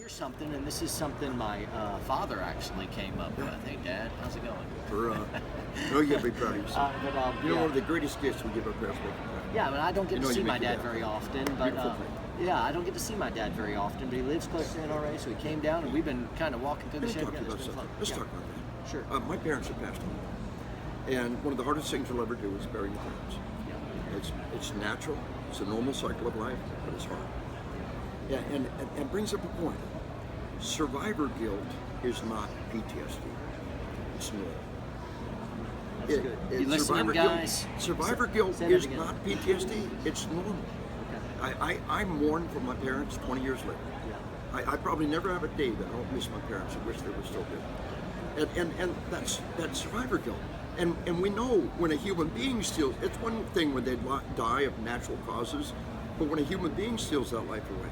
here's something, and this is something my father actually came up with. Hey, Dad, how's it going? No, you gotta be proud of yourself. But, One of the greatest gifts we give our parents. Yeah, I mean, I don't get to see my dad very often, but yeah, I don't get to see my dad very often, but he lives close to NRA, so he came down, and we've been kind of walking through the shed together. Let's talk about that. Sure. My parents have passed away, and one of the hardest things you'll ever do is bury your parents. Yeah. It's natural. It's a normal cycle of life, but it's hard. Yeah, and brings up a point. Survivor guilt is not PTSD. It's normal. That's good. You listening, guys? Survivor guilt is not PTSD. It's normal. Okay. I mourn for my parents 20 years later. Yeah. I probably never have a day that I don't miss my parents and wish they were still here. And that's survivor guilt. And we know when a human being steals, it's one thing when they die of natural causes, but when a human being steals that life away,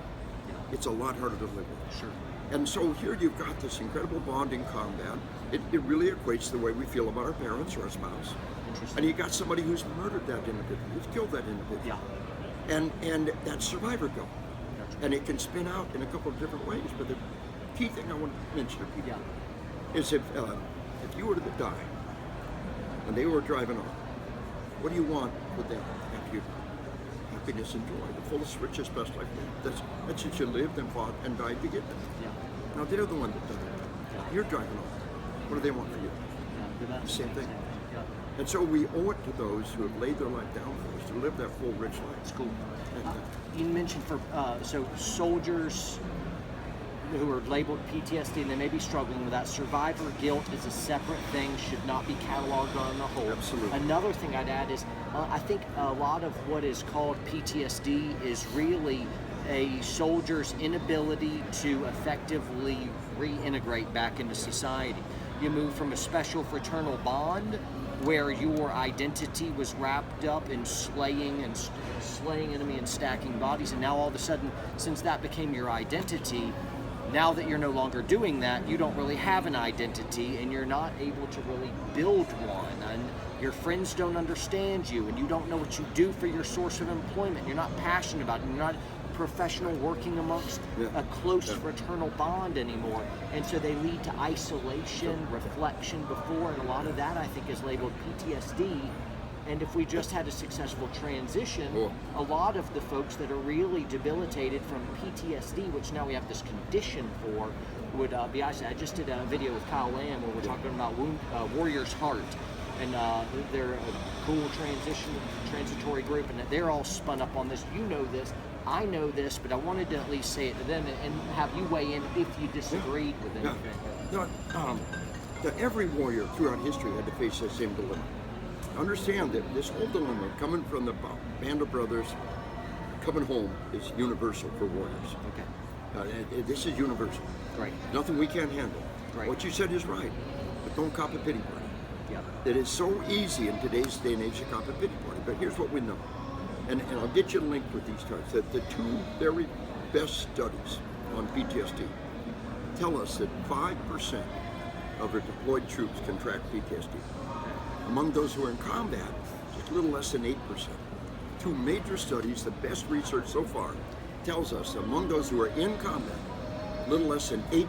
it's a lot harder to live with. Sure. And so here you've got this incredible bond in combat. It really equates to the way we feel about our parents or our spouse. And you got somebody who's murdered that individual, who's killed that individual. Yeah. And that's survivor guilt. And it can spin out in a couple of different ways. But the key thing I want to mention to people is if you were to die and they were driving off, what do you want with them after you? Happiness and joy, the fullest, richest, best life. That's what you lived and fought and died to get them. Yeah. Now they're the one that does it. Yeah. You're driving off. What do they want for you? Yeah, the same thing. Yeah. And so we owe it to those who have laid their life down for us to live that full, rich life. It's cool. You mentioned so soldiers who are labeled PTSD and they may be struggling with that. Survivor guilt is a separate thing, should not be cataloged on the whole. Absolutely. Another thing I'd add is I think a lot of what is called PTSD is really a soldier's inability to effectively reintegrate back into society. You move from a special fraternal bond where your identity was wrapped up in slaying enemy and stacking bodies, and now all of a sudden, since that became your identity, now that you're no longer doing that, you don't really have an identity and you're not able to really build one, and your friends don't understand you, and you don't know what you do for your source of employment. You're not passionate about it. You're not professional working amongst a close fraternal bond anymore. And so they lead to isolation, reflection before, and a lot of that I think is labeled PTSD. And if we just had a successful transition, a lot of the folks that are really debilitated from PTSD, which now we have this condition for, would be isolated. I just did a video with Kyle Lamb where we're talking about Warrior's Heart. And they're a cool transitory group, and they're all spun up on this. You know this, I know this, but I wanted to at least say it to them and have you weigh in if you disagreed with anything. Every warrior throughout history had to face that same dilemma. Understand that this whole dilemma coming from the band of brothers, coming home is universal for warriors. Okay. This is universal. Right. Nothing we can't handle. Right. What you said is right, but don't cop a pity party. Yeah. It is so easy in today's day and age to cop a pity party, but here's what we know. And I'll get you linked with these charts. That the two very best studies on PTSD tell us that 5% of our deployed troops contract PTSD. Among those who are in combat, just a little less than 8%. Two major studies, the best research so far, tells us that among those who are in combat, a little less than 8%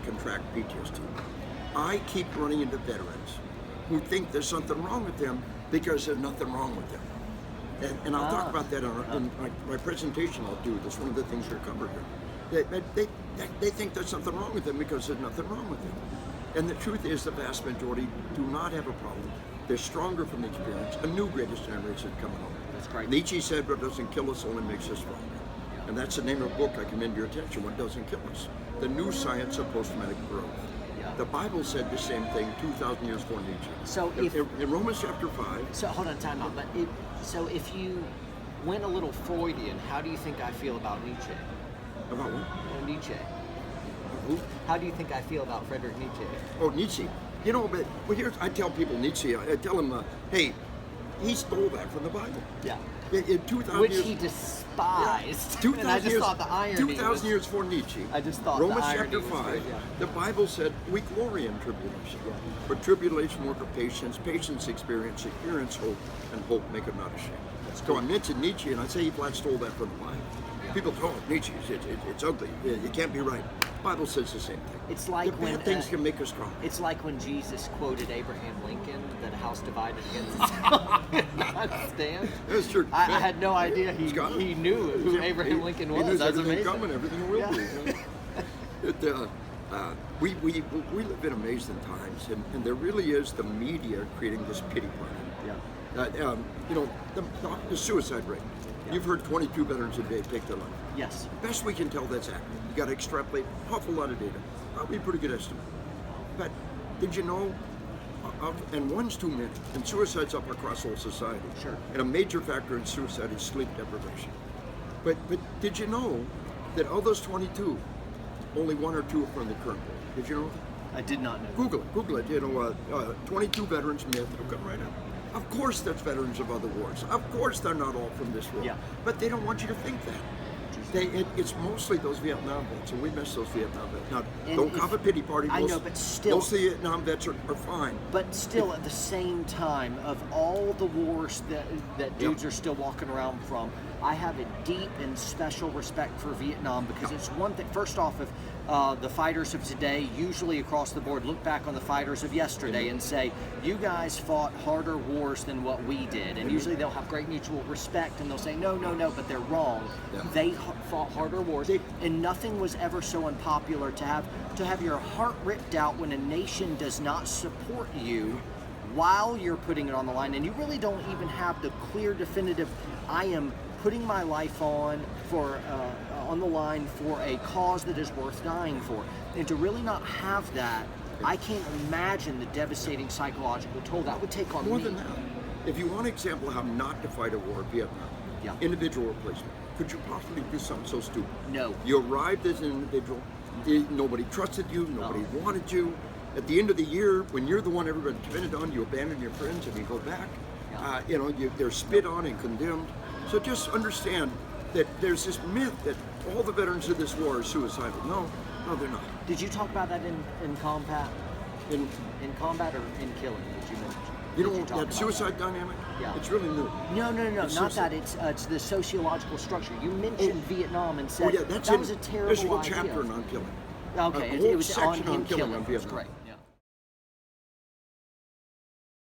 contract PTSD. I keep running into veterans who think there's something wrong with them because there's nothing wrong with them. And I'll talk about that in my presentation I'll do. That's one of the things we're covering here. They think there's something wrong with them because there's nothing wrong with them. And the truth is the vast majority do not have a problem. They're stronger from the experience. A new greatest generation is coming on. That's great. Nietzsche said what doesn't kill us only makes us stronger. Yeah. And that's the name of a book I commend your attention, What Doesn't Kill Us. The New Science of Post-Traumatic Growth. The Bible said the same thing 2,000 years before Nietzsche. So in Romans chapter 5. So hold on, time out. But so if you went a little Freudian, how do you think I feel about Nietzsche? About what? Nietzsche. Who? How do you think I feel about Friedrich Nietzsche? Oh, Nietzsche. You know, but here's, I tell people Nietzsche, I tell them, hey, he stole that from the Bible. Yeah. In 2,000 Which years, he despised. 2,000 and I just years, thought the irony 2,000 years before Nietzsche, I just thought Romans the irony chapter was 5, good, the Bible said, we glory in tribulation. Yeah. But tribulation work of patience, patience experience, experience hope, and hope make it not ashamed. So I mentioned Nietzsche, and I say he flat stole that from the Bible. People go, oh, Nietzsche, it's ugly. It can't be right. The Bible says the same thing. It's like the when bad things can make us strong. It's like when Jesus quoted Abraham Lincoln that a house divided against itself cannot stand. That's true. I had no idea he knew who Abraham Lincoln was. He knew That's everything amazing. coming, everything will be. We live in amazing times, and there really is the media creating this pity party. Yeah. The suicide rate. Yeah. You've heard 22 veterans a day take their life. Yes. Best we can tell, that's accurate. You got to extrapolate an awful lot of data. Probably a pretty good estimate. But did you know, and one's too many, and suicide's up across whole society. Sure. And a major factor in suicide is sleep deprivation. But did you know that of those 22, only 1 or 2 are from the current war? Did you know? I did not know. Google it. 22 veterans myth. It'll come right up. Of course, that's veterans of other wars. Of course, they're not all from this war. Yeah. But they don't want you to think that. It's mostly those Vietnam vets, and we miss those Vietnam vets. Now, don't cop a pity party. I know, but still, most of the Vietnam vets are fine. But still, at the same time, of all the wars that dudes are still walking around from, I have a deep and special respect for Vietnam because it's one thing. First off, if the fighters of today, usually across the board, look back on the fighters of yesterday and say, you guys fought harder wars than what we did. And usually they'll have great mutual respect and they'll say, no, but they're wrong. Yeah. They fought harder wars. And nothing was ever so unpopular to have your heart ripped out when a nation does not support you while you're putting it on the line. And you really don't even have the clear, definitive, I am putting my life on the line for a cause that is worth dying for. And to really not have that, I can't imagine the devastating psychological toll that would take on More me. than that, if you want an example of how not to fight a war, Vietnam, individual replacement, could you possibly do something so stupid? No. You arrived as an individual, nobody trusted you, nobody wanted you. At the end of the year, when you're the one everybody depended on, you abandon your friends and you go back. They're spit on and condemned. So just understand that there's this myth that all the veterans of this war are suicidal. No, they're not. Did you talk about that in combat? In combat or in killing? Did you mention? You know that suicide dynamic? Yeah. It's really new. No, not that. It's the sociological structure. You mentioned Vietnam and said that was a terrible idea. There's a whole chapter on killing. Okay, it was on him killing. Vietnam. Great.